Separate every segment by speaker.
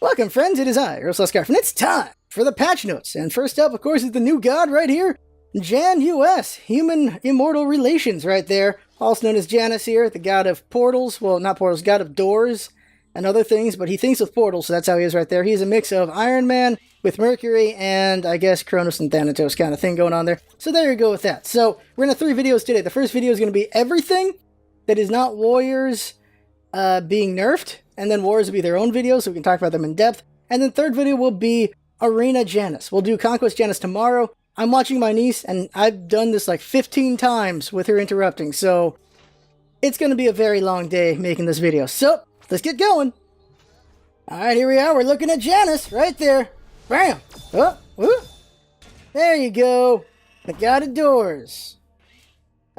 Speaker 1: Welcome, friends. It is I, LostScarf, and it's time for the patch notes. And first up, of course, is the new god right here, Janus, human immortal relations right there, also known as Janus here, the god of portals. Well, not portals, god of doors and other things, but he thinks with portals, so that's how he is right there. He's a mix of Iron Man with Mercury and, I guess, Cronus and Thanatos kind of thing going on there. So there you go with that. So we're going to have 3 videos today. The first video is going to be everything that is not warriors being nerfed, and then Warriors will be their own videos, so we can talk about them in depth. And then third video will be Arena Janus. We'll do Conquest Janus tomorrow. I'm watching my niece, and I've done this like 15 times with her interrupting, so it's going to be a very long day making this video. So, let's get going. Alright, here we are. We're looking at Janus right there. Bam! Oh, whoop. There you go. The God of Doors.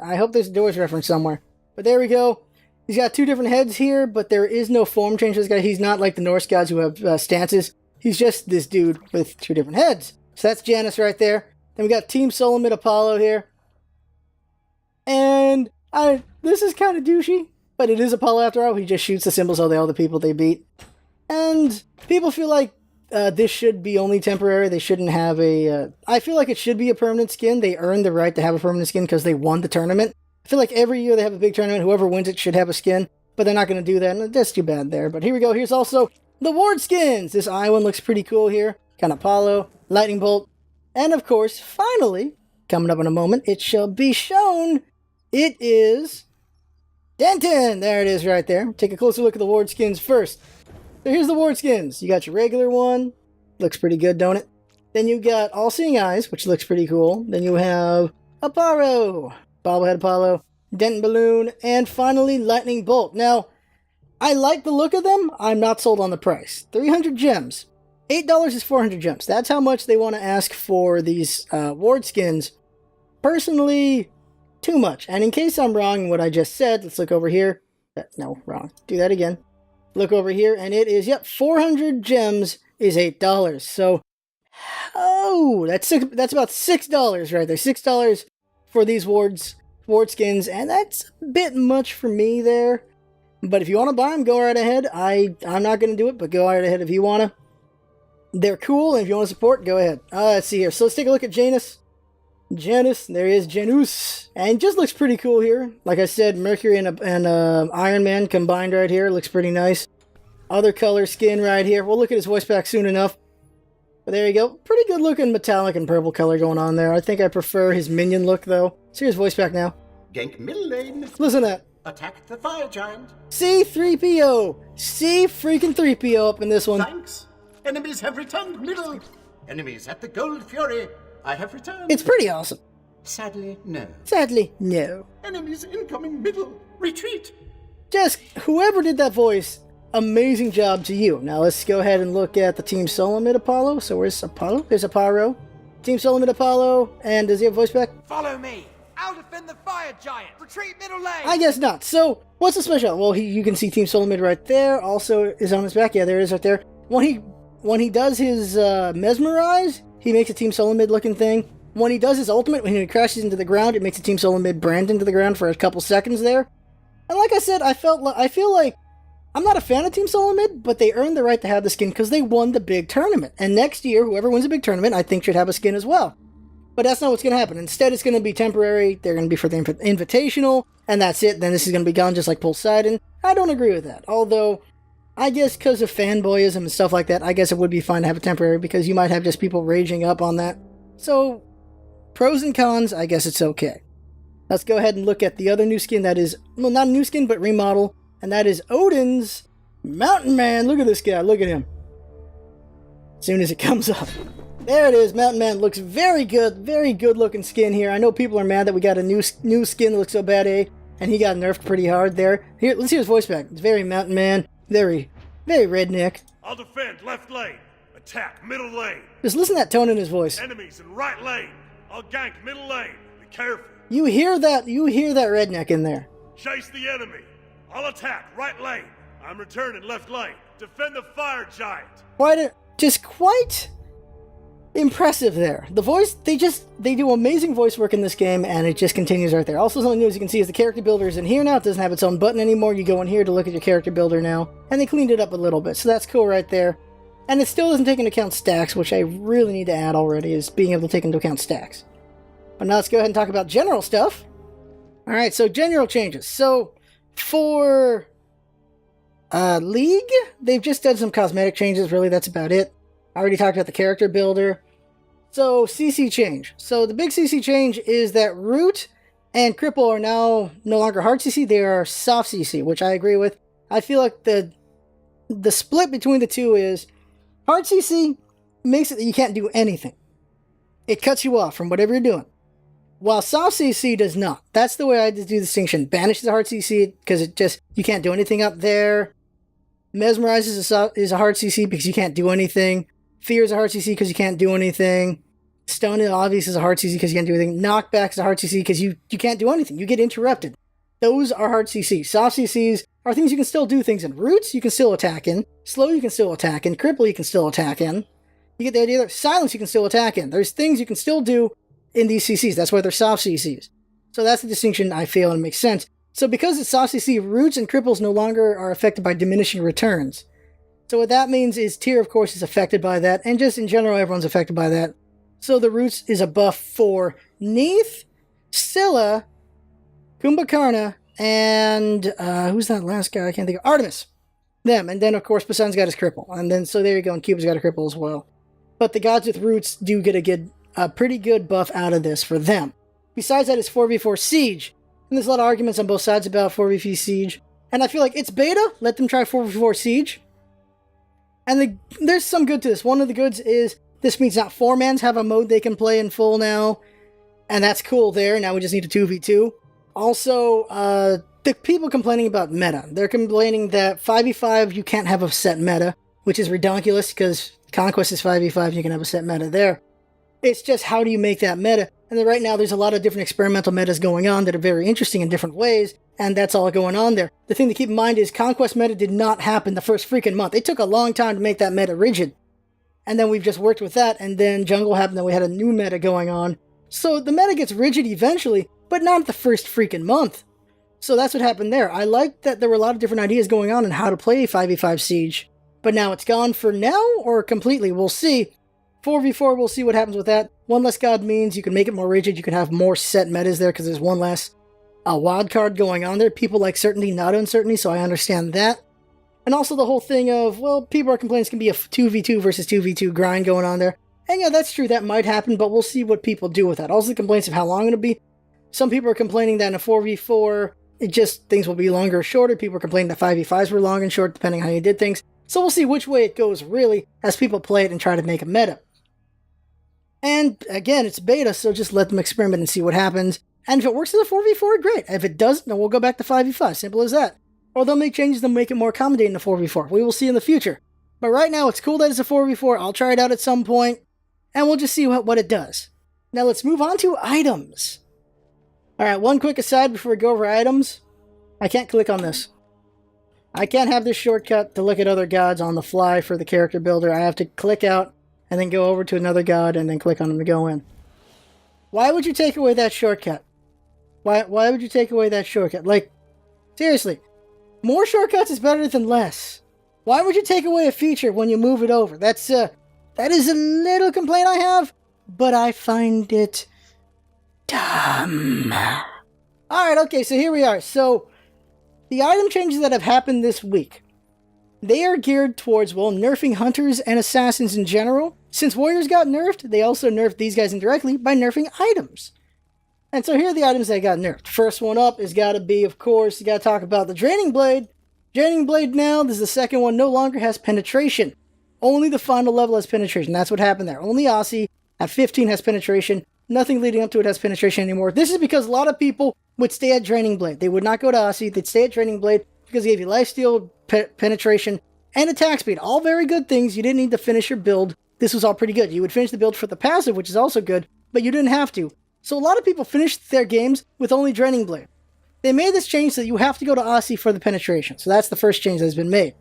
Speaker 1: I hope there's a Doors reference somewhere. But there we go. He's got 2 different heads here, but there is no form change to this guy. He's not like the Norse gods who have stances. He's just this dude with 2 different heads. So that's Janus right there. Then we got Team Solomid Apollo here. And this is kind of douchey, but it is Apollo after all. He just shoots the symbols of all the people they beat. And people feel like this should be only temporary. They shouldn't have a... I feel like it should be a permanent skin. They earned the right to have a permanent skin because they won the tournament. I feel like every year they have a big tournament, whoever wins it should have a skin, but they're not going to do that, and that's too bad there. But here we go. Here's also the ward skins. This eye one looks pretty cool here. Kind of Apollo, Lightning Bolt, and of course, finally, coming up in a moment, it shall be shown, it is Denton. There it is right there. Take a closer look at the ward skins first. So here's the ward skins. You got your regular one. Looks pretty good, don't it? Then you got All Seeing Eyes, which looks pretty cool. Then you have Aparo, Bobblehead Apollo, Denton Balloon, and finally Lightning Bolt. Now, I like the look of them. I'm not sold on the price. 300 gems. $8 is 400 gems. That's how much they want to ask for these ward skins. Personally, too much. And in case I'm wrong in what I just said, let's look over here. No, wrong. Do that again. Look over here, and it is, yep, 400 gems is $8. So, oh, that's about $6 right there. $6 for these ward skins, and that's a bit much for me there. But if you want to buy them, go right ahead. I'm not going to do it, but go right ahead if you want to. They're cool, and if you want to support, go ahead. Let's see here. So let's take a look at Janus. Janus, there he is, Janus. And just looks pretty cool here. Like I said, Mercury and Iron Man combined right here. Looks pretty nice. Other color skin right here. We'll look at his voice pack soon enough. But there you go. Pretty good looking metallic and purple color going on there. I think I prefer his minion look though. So here's voice pack now.
Speaker 2: Gank middle lane.
Speaker 1: Listen to that.
Speaker 2: Attack the fire giant.
Speaker 1: C-3PO. C-freaking 3PO up in this one.
Speaker 2: Thanks. Enemies have returned middle. Enemies at the Gold Fury. I have returned.
Speaker 1: It's pretty awesome.
Speaker 2: Sadly, no.
Speaker 1: Sadly, no.
Speaker 2: Enemies incoming middle. Retreat.
Speaker 1: Just whoever did that voice, amazing job to you. Now let's go ahead and look at the Team Solomid Apollo. So where's Apollo? There's Aparo. Team Solomid Apollo. And does he have voice back?
Speaker 3: Follow me. I'll defend the fire giant. Retreat middle lane.
Speaker 1: I guess not. So what's the special? Well, you can see Team Solomid right there. Also is on his back. Yeah, there it is right there. When he does his mesmerize, he makes a Team Solomid looking thing. When he does his ultimate, when he crashes into the ground, it makes a Team Solomid brand into the ground for a couple seconds there. And like I said, I feel like I'm not a fan of Team Solomid, but they earned the right to have the skin because they won the big tournament. And next year, whoever wins a big tournament, I think should have a skin as well. But that's not what's going to happen. Instead, it's going to be temporary. They're going to be for the Invitational, and that's it. Then this is going to be gone just like Poseidon. I don't agree with that. Although, I guess because of fanboyism and stuff like that, I guess it would be fine to have a temporary because you might have just people raging up on that. So, pros and cons, I guess it's okay. Let's go ahead and look at the other new skin that is, well, not a new skin, but remodel. And that is Odin's Mountain Man. Look at this guy. Look at him. As soon as it comes up. There it is. Mountain Man looks very good. Very good looking skin here. I know people are mad that we got a new skin that looks so bad, eh? And he got nerfed pretty hard there. Here, let's hear his voice back. It's very Mountain Man. Very, very redneck.
Speaker 4: I'll defend left lane. Attack middle lane.
Speaker 1: Just listen to that tone in his voice.
Speaker 4: Enemies in right lane. I'll gank middle lane. Be careful.
Speaker 1: You hear that redneck in there.
Speaker 4: Chase the enemy. I'll attack right lane. I'm returning left lane. Defend the fire giant.
Speaker 1: Just quite impressive there. The voice, they do amazing voice work in this game, and it just continues right there. Also, something new, as you can see, is the character builder is in here now. It doesn't have its own button anymore. You go in here to look at your character builder now, and they cleaned it up a little bit, so that's cool right there. And it still doesn't take into account stacks, which I really need to add already, is being able to take into account stacks. But now let's go ahead and talk about general stuff. Alright, so general changes. So, for League, they've just done some cosmetic changes, really, that's about it. I already talked about the character builder. So, CC change. So, the big CC change is that Root and Cripple are now no longer hard CC, they are soft CC, which I agree with. I feel like the split between the two is hard CC makes it that you can't do anything. It cuts you off from whatever you're doing. While soft CC does not. That's the way I do the distinction. Banishes a hard CC because it just, you can't do anything up there. Mesmerizes is a hard CC because you can't do anything. Fear is a hard CC because you can't do anything. Stone obvious is a hard CC because you can't do anything. Knockback is a hard CC because you can't do anything. You get interrupted. Those are hard CCs. Soft CCs are things you can still do things in. Roots you can still attack in. Slow you can still attack in. Cripple you can still attack in. You get the idea there. Silence you can still attack in. There's things you can still do in these CCs. That's why they're soft CCs. So that's the distinction I feel and it makes sense. So because it's soft CC, Roots and Cripples no longer are affected by diminishing returns. So what that means is Tier, of course, is affected by that, and just in general, everyone's affected by that. So the Roots is a buff for Neith, Scylla, Kumbhakarna, and who's that last guy? I can't think of. Artemis. Them. And then, of course, Poseidon's got his Cripple. And then, so there you go, and Cupid's got a Cripple as well. But the gods with Roots do get a pretty good buff out of this for them. Besides that, it's 4v4 Siege. And there's a lot of arguments on both sides about 4v4 Siege. And I feel like it's beta. Let them try 4v4 Siege. And there's some good to this. One of the goods is this means not 4-mans have a mode they can play in full now. And that's cool there. Now we just need a 2v2. Also, the people complaining about meta. They're complaining that 5v5 you can't have a set meta, which is redonkulous because Conquest is 5v5, you can have a set meta there. It's just how do you make that meta? And then right now there's a lot of different experimental metas going on that are very interesting in different ways, and that's all going on there. The thing to keep in mind is Conquest meta did not happen the first freaking month. It took a long time to make that meta rigid. And then we've just worked with that, and then Jungle happened, and we had a new meta going on. So the meta gets rigid eventually, but not the first freaking month. So that's what happened there. I liked that there were a lot of different ideas going on how to play 5v5 Siege. But now it's gone for now, or completely, we'll see. 4v4, we'll see what happens with that. One less god means you can make it more rigid, you can have more set metas there, because there's one less wild card going on there. People like certainty, not uncertainty, so I understand that. And also the whole thing of, well, people are complaining it's going to be a 2v2 versus 2v2 grind going on there. And yeah, that's true, that might happen, but we'll see what people do with that. Also the complaints of how long it'll be. Some people are complaining that in a 4v4, things will be longer or shorter. People are complaining that 5v5s were long and short, depending on how you did things. So we'll see which way it goes, really, as people play it and try to make a meta. And again, it's beta, so just let them experiment and see what happens. And if it works as a 4v4, great. If it doesn't, then we'll go back to 5v5. Simple as that. Or they'll make changes that make it more accommodating to 4v4. We will see in the future. But right now, it's cool that it's a 4v4. I'll try it out at some point, and we'll just see what it does. Now let's move on to items. Alright, one quick aside before we go over items. I can't click on this. I can't have this shortcut to look at other gods on the fly for the character builder. I have to click out and then go over to another god and then click on them to go in. Why would you take away that shortcut? Why would you take away that shortcut? Like, seriously, more shortcuts is better than less. Why would you take away a feature when you move it over? That is a little complaint I have, but I find it dumb. Alright, okay, so here we are. So, the item changes that have happened this week, they are geared towards, well, nerfing hunters and assassins in general. Since warriors got nerfed, they also nerfed these guys indirectly by nerfing items. And so here are the items that got nerfed. First one up has got to be, of course, you got to talk about the Draining Blade. Draining Blade now, this is the second one, no longer has penetration. Only the final level has penetration. That's what happened there. Only Aussie at 15 has penetration. Nothing leading up to it has penetration anymore. This is because a lot of people would stay at Draining Blade. They would not go to Aussie. They'd stay at Draining Blade because it gave you lifesteal, penetration, and attack speed. All very good things. You didn't need to finish your build. This was all pretty good. You would finish the build for the passive, which is also good, but you didn't have to. So a lot of people finished their games with only Draining Blade. They made this change so that you have to go to Aussie for the penetration. So that's the first change that has been made.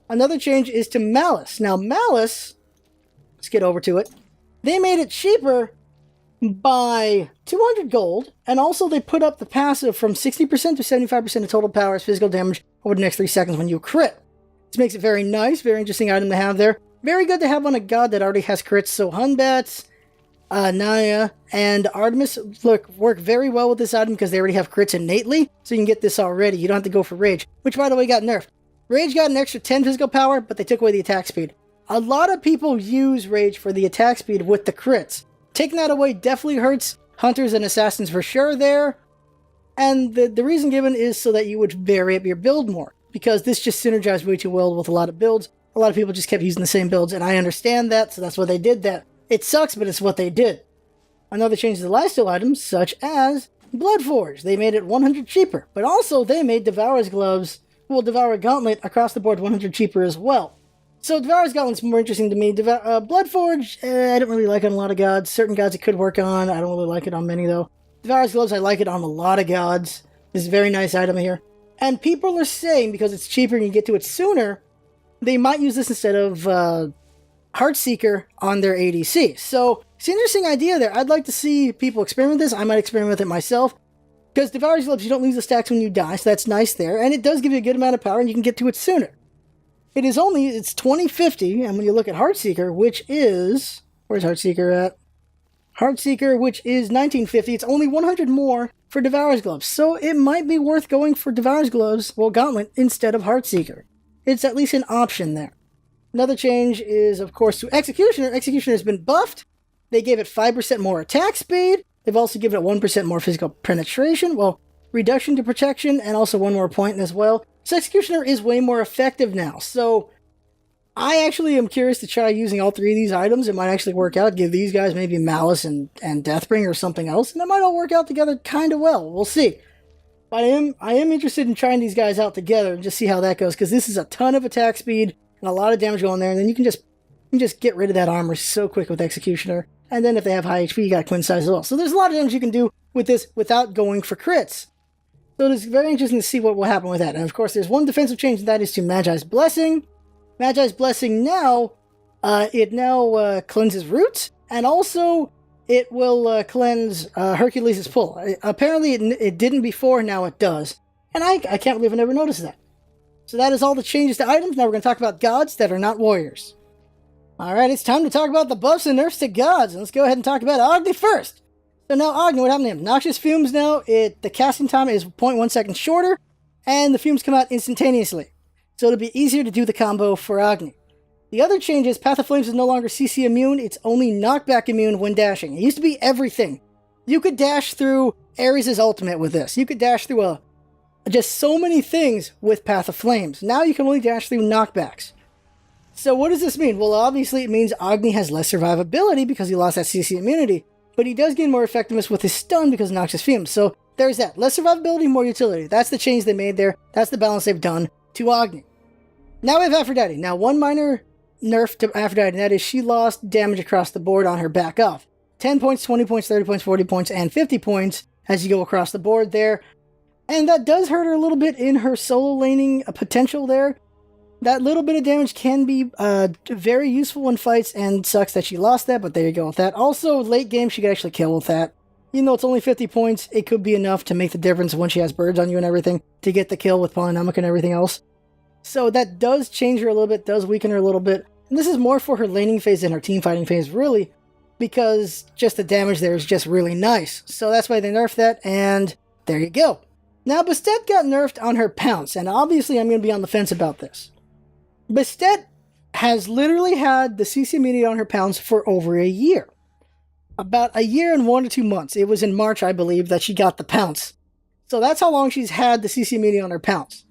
Speaker 1: Another change is to Malice. Now Malice, let's get over to it. They made it cheaper by 200 gold, and also they put up the passive from 60% to 75% of total power as physical damage over the next 3 seconds when you crit. This makes it very nice, very interesting item to have there. very good to have on a god that already has crits. So Hunbats, Naya, and Artemis work very well with this item because they already have crits innately, so you can get this already. You don't have to go for Rage, which by the way got nerfed. Rage got an extra 10 physical power, but they took away the attack speed. A lot of people use Rage for the attack speed with the crits. Taking that away definitely hurts Hunters and Assassins for sure there. And the reason given is so that you would vary up your build more, because this just synergized way too well with a lot of builds. A lot of people just kept using the same builds, and I understand that, so that's why they did that. It sucks, but it's what they did. Another change to the lifesteal items, such as Bloodforge. They made it 100 cheaper, but also they made Devourer's Gloves, well, Devourer Gauntlet across the board 100 cheaper as well. So Devourer's Gauntlet's more interesting to me. Bloodforge, I don't really like on a lot of gods. Certain gods it could work on. I don't really like it on many, though. Devourer's Gloves, I like it on a lot of gods. This is a very nice item here. And people are saying, because it's cheaper and you get to it sooner, they might use this instead of Heartseeker on their ADC. So it's an interesting idea there. I'd like to see people experiment with this. I might experiment with it myself. Because Devourer's Gloves, you don't lose the stacks when you die, so that's nice there. And it does give you a good amount of power, and you can get to it sooner. It's 2050, and when you look at Heartseeker, which is... Where's Heartseeker at? Heartseeker, which is 1950, it's only 100 more for Devourer's Gloves. So it might be worth going for Devourer's Gloves, well, Gauntlet, instead of Heartseeker. It's at least an option there. Another change is, of course, to Executioner. Executioner has been buffed. They gave it 5% more attack speed. They've also given it 1% more physical penetration. Well, reduction to protection, and also 1 more point as well. So Executioner is way more effective now. So I actually am curious to try using all 3 of these items. It might actually work out. Give these guys maybe Malice and Deathbringer or something else. And it might all work out together kind of well. We'll see. But I am interested in trying these guys out together and just see how that goes. Because this is a ton of attack speed and a lot of damage going there. And then you can just get rid of that armor so quick with Executioner. And then if they have high HP, you got Queen Size as well. So there's a lot of damage you can do with this without going for crits. So it is very interesting to see what will happen with that. And of course, there's one defensive change, and that is to Magi's Blessing. Magi's Blessing now, it cleanses roots, and also it will cleanse Hercules' Pull. Apparently it didn't before, now it does. And I can't believe I never noticed that. So that is all the changes to items. Now we're going to talk about gods that are not warriors. Alright, it's time to talk about the buffs and nerfs to gods. And let's go ahead and talk about Agni first. So now Agni, what happened to him? Noxious Fumes now, the casting time is 0.1 seconds shorter, and the fumes come out instantaneously. So it'll be easier to do the combo for Agni. The other change is Path of Flames is no longer CC immune, it's only knockback immune when dashing. It used to be everything. You could dash through Ares' ultimate with this. You could dash through just so many things with Path of Flames. Now you can only dash through knockbacks. So what does this mean? Well, obviously it means Agni has less survivability because he lost that CC immunity. But he does gain more effectiveness with his stun because of Noxious Fumes. So there's that. Less survivability, more utility. That's the change they made there. That's the balance they've done to Agni. Now we have Aphrodite. Now one minor nerf to Aphrodite, and that is she lost damage across the board on her back off. 10 points, 20 points, 30 points, 40 points, and 50 points as you go across the board there. And that does hurt her a little bit in her solo laning potential there. That little bit of damage can be very useful in fights, and sucks that she lost that, but there you go with that. Also, late game, she could actually kill with that. Even though it's only 50 points, it could be enough to make the difference when she has birds on you and everything, to get the kill with Polynomic and everything else. So that does change her a little bit, does weaken her a little bit. And this is more for her laning phase than her team fighting phase, really, because just the damage there is just really nice. So that's why they nerfed that, and there you go. Now, Bastet got nerfed on her pounce, and obviously I'm going to be on the fence about this. Bastet has literally had the CC immunity on her pounce for over a year. About a year and 1 to 2 months. It was in March, I believe, that she got the pounce. So that's how long she's had the CC immunity on her pounce.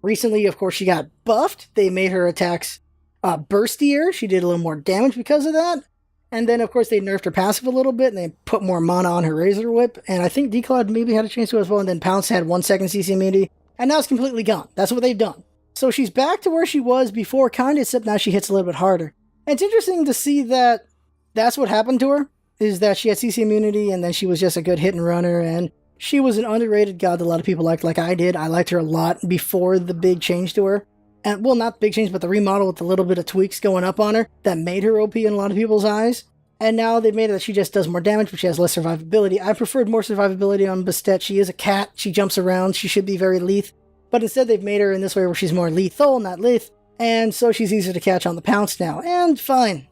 Speaker 1: Recently, of course, she got buffed. They made her attacks burstier. She did a little more damage because of that. And then, of course, they nerfed her passive a little bit, and they put more mana on her Razor Whip. And I think Decloud maybe had a chance to as well, and then Pounce had 1 second CC immunity. And now it's completely gone. That's what they've done. So she's back to where she was before, kind of, except now she hits a little bit harder. And it's interesting to see that that's what happened to her, is that she had CC immunity, and then she was just a good hit and runner, and she was an underrated god that a lot of people liked, like I did. I liked her a lot before the big change to her. And, well, not big change, but the remodel with the little bit of tweaks going up on her that made her OP in a lot of people's eyes. And now they've made it that she just does more damage, but she has less survivability. I preferred more survivability on Bastet. She is a cat. She jumps around. She should be very lethal. But instead they've made her in this way where she's more lethal, not leth. And so she's easier to catch on the pounce now. And fine.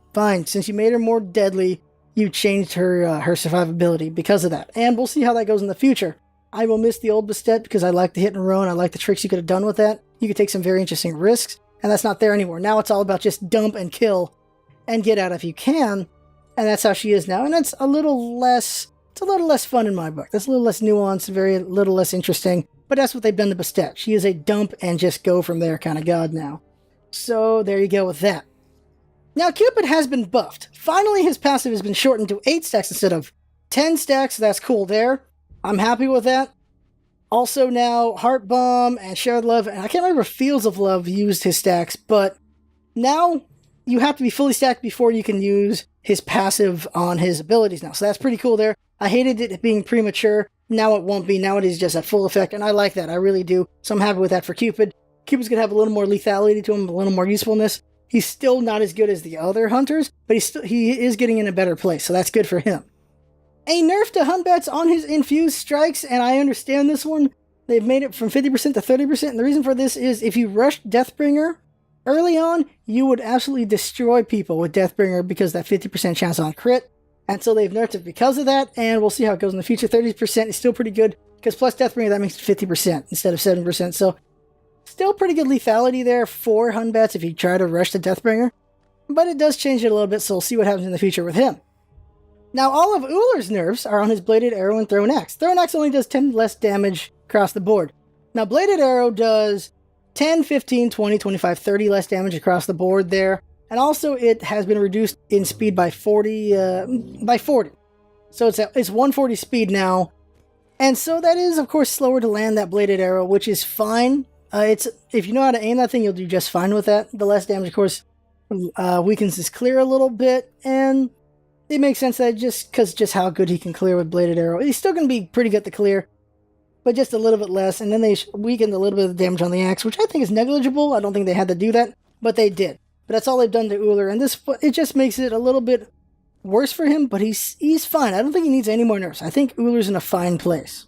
Speaker 1: Since you made her more deadly, you changed her her survivability because of that. And we'll see how that goes in the future. I will miss the old Bastet because I like the hit and run. I like the tricks you could have done with that. You could take some very interesting risks, and that's not there anymore. Now it's all about just dump and kill and get out if you can. And that's how she is now. And that's a little less, it's a little less fun in my book. That's a little less nuanced, very little less interesting. But that's what they've done to Bastet. She is a dump and just go from there kind of god now. So there you go with that. Now Cupid has been buffed. Finally his passive has been shortened to 8 stacks instead of 10 stacks. That's cool there. I'm happy with that. Also now Heart Bomb and Shared Love, and I can't remember if Fields of Love used his stacks, but now you have to be fully stacked before you can use his passive on his abilities now. So that's pretty cool there. I hated it being premature. Now it won't be. Now it is just at full effect, and I like that. I really do. So I'm happy with that for Cupid. Cupid's going to have a little more lethality to him, a little more usefulness. He's still not as good as the other hunters, but he is getting in a better place, so that's good for him. A nerf to Hunbats on his infused strikes, and I understand this one. They've made it from 50% to 30%, and the reason for this is if you rushed Deathbringer early on, you would absolutely destroy people with Deathbringer because that 50% chance on crit, and so they've nerfed it because of that, and we'll see how it goes in the future. 30% is still pretty good, because plus Deathbringer, that makes it 50% instead of 7%, so still pretty good lethality there for Hunbats if you try to rush the Deathbringer, but it does change it a little bit, so we'll see what happens in the future with him. Now, all of Ullr's nerfs are on his Bladed Arrow and Thrown Axe. Thrown Axe only does 10 less damage across the board. Now, Bladed Arrow does 10, 15, 20, 25, 30 less damage across the board there. And also, it has been reduced in speed by 40. So it's 140 speed now. And so that is, of course, slower to land that Bladed Arrow, which is fine. If you know how to aim that thing, you'll do just fine with that. The less damage, of course, weakens his clear a little bit, and it makes sense that just how good he can clear with Bladed Arrow. He's still going to be pretty good at the clear, but just a little bit less, and then they weakened a little bit of the damage on the axe, which I think is negligible. I don't think they had to do that, but they did. But that's all they've done to Ullr, and it just makes it a little bit worse for him, but he's fine. I don't think he needs any more nerfs. I think Ullr's in a fine place.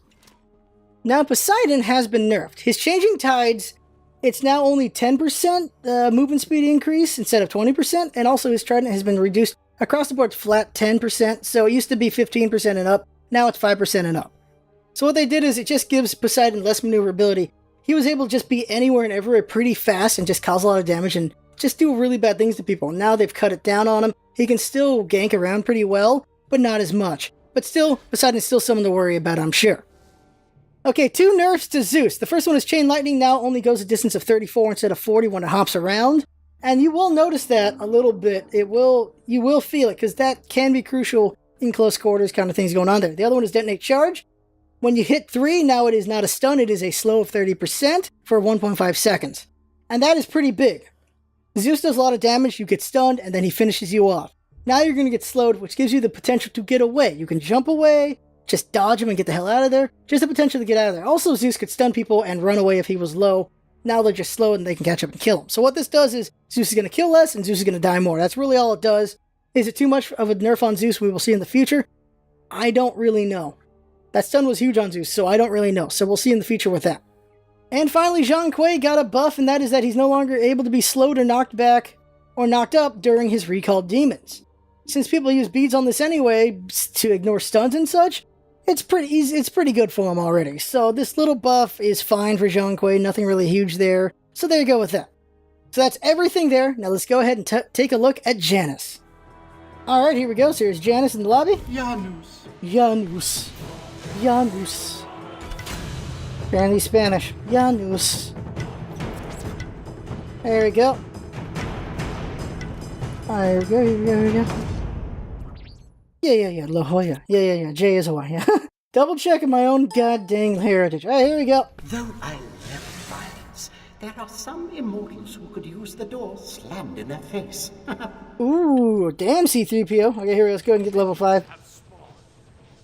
Speaker 1: Now, Poseidon has been nerfed. His Changing Tides, it's now only 10% movement speed increase instead of 20%, and also his Trident has been reduced across the board flat 10%, so it used to be 15% and up, now it's 5% and up. So what they did is it just gives Poseidon less maneuverability. He was able to just be anywhere and everywhere pretty fast and just cause a lot of damage and just do really bad things to people. Now they've cut it down on him. He can still gank around pretty well, but not as much. But still, Poseidon's still someone to worry about, I'm sure. Okay, 2 nerfs to Zeus. The first one is Chain Lightning now only goes a distance of 34 instead of 40 when it hops around. And you will notice that a little bit. You will feel it, because that can be crucial in close quarters kind of things going on there. The other one is Detonate Charge. When you hit 3, now it is not a stun, it is a slow of 30% for 1.5 seconds. And that is pretty big. Zeus does a lot of damage, you get stunned, and then he finishes you off. Now you're going to get slowed, which gives you the potential to get away. You can jump away, just dodge him and get the hell out of there. Just the potential to get out of there. Also, Zeus could stun people and run away if he was low. Now they're just slow and they can catch up and kill him. So what this does is Zeus is going to kill less and Zeus is going to die more. That's really all it does. Is it too much of a nerf on Zeus we will see in the future? I don't really know. That stun was huge on Zeus, so I don't really know. So we'll see in the future with that. And finally, Zhang Kuei got a buff, and that is that he's no longer able to be slowed or knocked back or knocked up during his recalled demons. Since people use beads on this anyway to ignore stuns and such, it's pretty good for him already. So this little buff is fine for Zhang Kuei, nothing really huge there. So there you go with that. So that's everything there. Now let's go ahead and take a look at Janus. Alright, here we go. So here's Janus in the lobby. Janus. Apparently Spanish. Janus. There we go. Here we go. Yeah. La Jolla. Yeah. J is Hawaii. Double checking my own goddamn heritage. Alright, here we go.
Speaker 2: Though I love violence, there are some immortals who could use the door slammed in their face.
Speaker 1: Ooh, damn C-3PO. Okay, here we go. Let's go ahead and get level 5.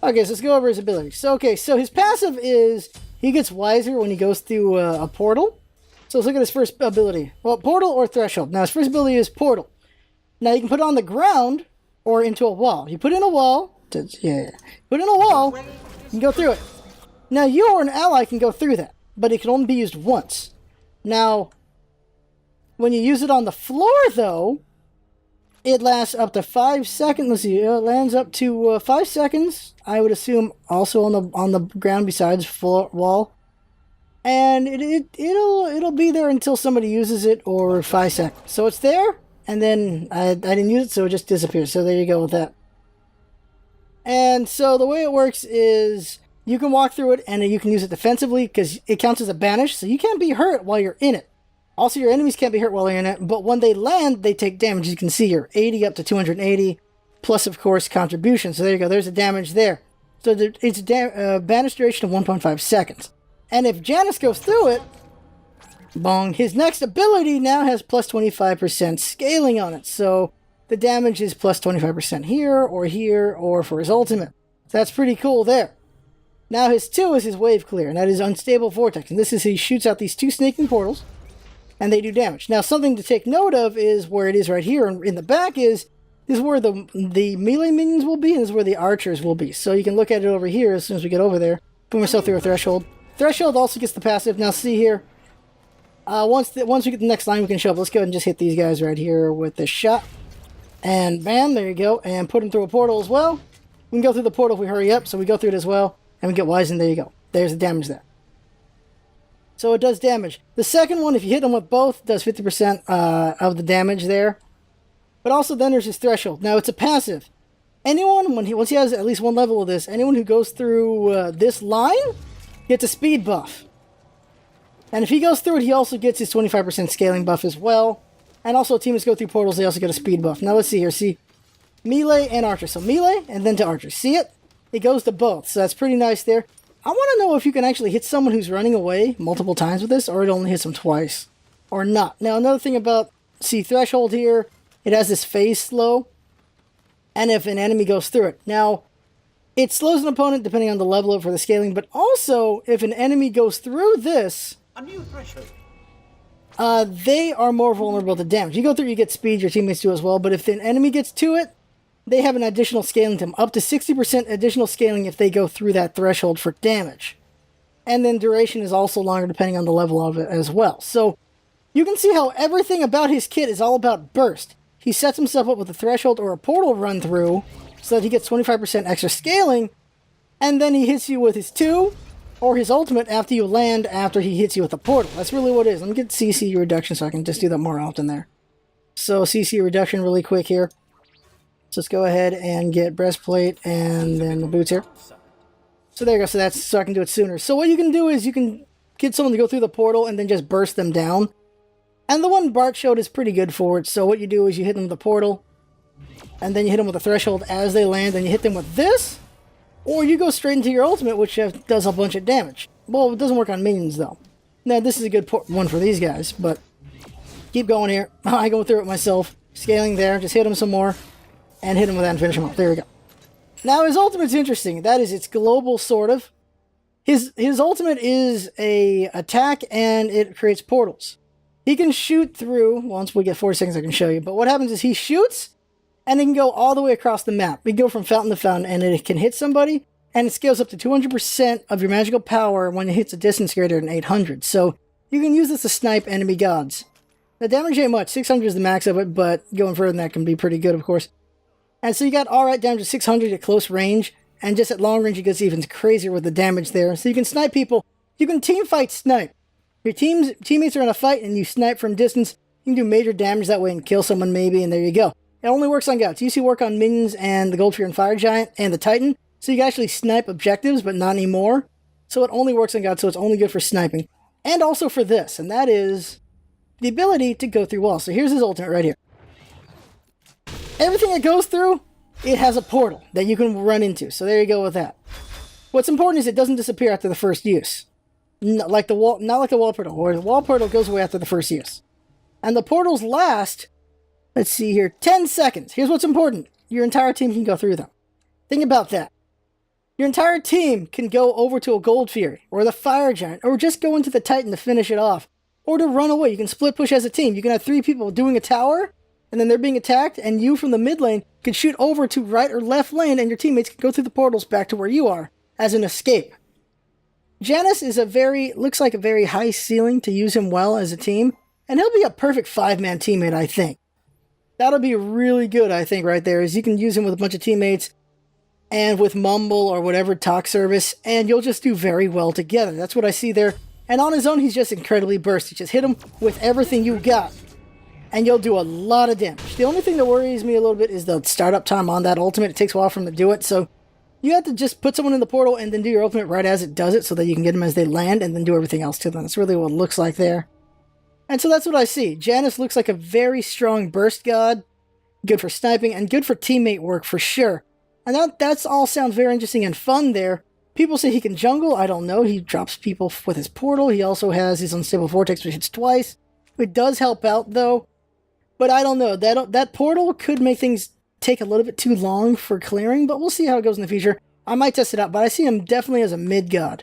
Speaker 1: Okay, so let's go over his abilities. So his passive is he gets wiser when he goes through a portal. So let's look at his first ability. Well, portal or threshold. Now, his first ability is portal. Now, you can put it on the ground or into a wall. You put in a wall. Put in a wall, you can go through it. Now, you or an ally can go through that, but it can only be used once. Now, When you use it on the floor, though, it lasts up to 5 seconds. Let's see, it lands up to 5 seconds. I would assume also on the ground besides floor wall, and it'll be there until somebody uses it, or 5 seconds. So it's there, and then I didn't use it, so it just disappears. So there you go with that. And so the way it works is you can walk through it, and you can use it defensively because it counts as a banish, so you can't be hurt while you're in it. Also, your enemies can't be hurt while they're in it, but when they land, they take damage. You can see here, 80 up to 280, plus, of course, contribution. So there you go. There's the damage there. So it's a banish duration of 1.5 seconds. And if Janus goes through it, bong, his next ability now has plus 25% scaling on it. So the damage is plus 25% here, or for his ultimate. So that's pretty cool there. Now his 2 is his wave clear, and that is unstable vortex. And this is he shoots out these 2 snaking portals, and they do damage. Now, something to take note of is where it is right here in the back this is where the melee minions will be, and this is where the archers will be. So you can look at it over here as soon as we get over there. Put myself through a threshold. Threshold also gets the passive. Now, see here. Once we get the next line, we can show up. Let's go ahead and just hit these guys right here with this shot. And bam, there you go. And put them through a portal as well. We can go through the portal if we hurry up, so we go through it as well. And we get Wizen. There you go. There's the damage there. So it does damage. The second one, if you hit them with both, does 50% of the damage there. But also then there's his threshold. Now it's a passive. Anyone, once he has at least one level of this, anyone who goes through this line gets a speed buff. And if he goes through it, he also gets his 25% scaling buff as well. And also teammates go through portals, they also get a speed buff. Now let's see here. See, melee and archer. So melee and then to archer. See it? It goes to both. So that's pretty nice there. I want to know if you can actually hit someone who's running away multiple times with this, or it only hits them twice, or not. Now, another thing about, see, threshold here, it has this phase slow, and if an enemy goes through it. Now, it slows an opponent depending on the level for the scaling, but also, if an enemy goes through this,
Speaker 2: A new threshold.
Speaker 1: they are more vulnerable to damage. You go through, you get speed, your teammates do as well, but if an enemy gets to it, they have an additional scaling to them, up to 60% additional scaling if they go through that threshold for damage. And then duration is also longer depending on the level of it as well. So you can see how everything about his kit is all about burst. He sets himself up with a threshold or a portal run through so that he gets 25% extra scaling, and then he hits you with his 2 or his ultimate after you land, after he hits you with a portal. That's really what it is. Let me get CC reduction so I can just do that more often there. So CC reduction really quick here. So let's go ahead and get breastplate and then the boots here. So there you go. So that's so I can do it sooner. So what you can do is you can get someone to go through the portal and then just burst them down. And the one Bart showed is pretty good for it. So what you do is you hit them with the portal, and then you hit them with a threshold as they land, and you hit them with this, or you go straight into your ultimate, which does a bunch of damage. Well, it doesn't work on minions though. Now this is a good one for these guys, but keep going here. I go through it myself. Scaling there. Just hit them some more. And hit him with that and finish him off. There we go. Now his ultimate's interesting. That is, it's global, sort of. His ultimate is a attack, and it creates portals. He can shoot through, once we get 40 seconds I can show you, but what happens is he shoots, and it can go all the way across the map. We go from fountain to fountain, and it can hit somebody, and it scales up to 200% of your magical power when it hits a distance greater than 800. So you can use this to snipe enemy gods. The damage ain't much. 600 is the max of it, but going further than that can be pretty good, of course. And so you got alright damage to 600 at close range, and just at long range it gets even crazier with the damage there. So you can snipe people. You can team fight snipe. Your teammates are in a fight and you snipe from distance. You can do major damage that way and kill someone maybe, and there you go. It only works on gods. You see work on minions and the Goldfear and Fire Giant and the Titan. So you can actually snipe objectives, but not anymore. So it only works on gods, so it's only good for sniping. And also for this, and that is the ability to go through walls. So here's his ultimate right here. Everything it goes through, it has a portal that you can run into. So there you go with that. What's important is it doesn't disappear after the first use. Not like the wall portal, where the wall portal goes away after the first use. And the portals last, let's see here, 10 seconds. Here's what's important. Your entire team can go through them. Think about that. Your entire team can go over to a Gold Fury, or the Fire Giant, or just go into the Titan to finish it off. Or to run away. You can split push as a team. You can have 3 people doing a tower, and then they're being attacked, and you from the mid lane can shoot over to right or left lane, and your teammates can go through the portals back to where you are as an escape. Janus is looks like a very high ceiling to use him well as a team. And he'll be a perfect 5-man teammate, I think. That'll be really good, I think, right there, is you can use him with a bunch of teammates and with Mumble or whatever talk service, and you'll just do very well together. That's what I see there. And on his own, he's just incredibly burst. You just hit him with everything you got, and you'll do a lot of damage. The only thing that worries me a little bit is the startup time on that ultimate. It takes a while for him to do it, so you have to just put someone in the portal and then do your ultimate right as it does it so that you can get them as they land and then do everything else to them. That's really what it looks like there. And so that's what I see. Janus looks like a very strong burst god, good for sniping, and good for teammate work for sure. And that's all sounds very interesting and fun there. People say he can jungle. I don't know. He drops people with his portal. He also has his unstable vortex, which hits twice. It does help out, though. But I don't know. That portal could make things take a little bit too long for clearing, but we'll see how it goes in the future. I might test it out, but I see him definitely as a mid god.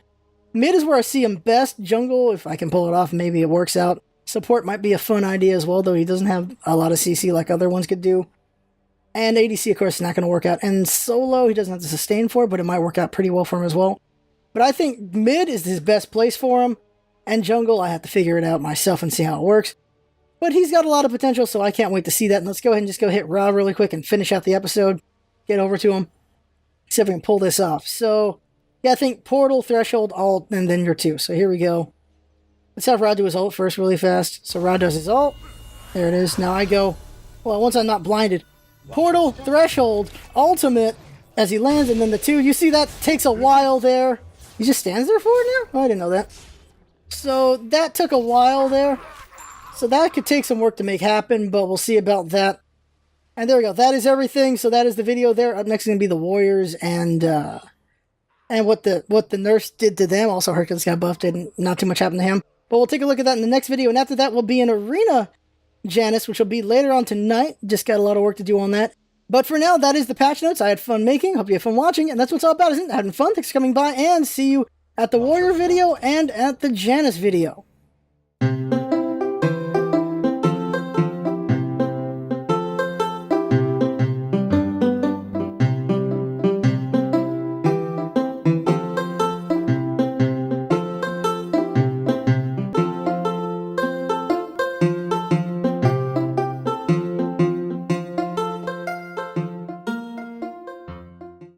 Speaker 1: Mid is where I see him best. Jungle, if I can pull it off, maybe it works out. Support might be a fun idea as well, though he doesn't have a lot of CC like other ones could do. And ADC, of course, is not going to work out. And solo, he doesn't have to sustain for, but it might work out pretty well for him as well. But I think mid is his best place for him. And jungle, I have to figure it out myself and see how it works. But he's got a lot of potential, so I can't wait to see that. And let's go ahead and just go hit Ra really quick and finish out the episode. Get over to him. See if we can pull this off. So, yeah, I think portal, threshold, ult, and then your 2. So here we go. Let's have Ra do his ult first really fast. So Ra does his ult. There it is. Now I go, well, once I'm not blinded, portal, threshold, ultimate, as he lands, and then the 2. You see that takes a while there. He just stands there for it now? Oh, I didn't know that. So that took a while there. So that could take some work to make happen, but we'll see about that. And there we go. That is everything. So that is the video there. Up next is going to be the Warriors and what the nerfs did to them. Also, Hercules got buffed and not too much happened to him. But we'll take a look at that in the next video. And after that, we'll be in Arena Janus, which will be later on tonight. Just got a lot of work to do on that. But for now, that is the patch notes. I had fun making. Hope you had fun watching. And that's what it's all about, isn't it? Having fun. Thanks for coming by. And see you at the Warrior video and at the Janus video.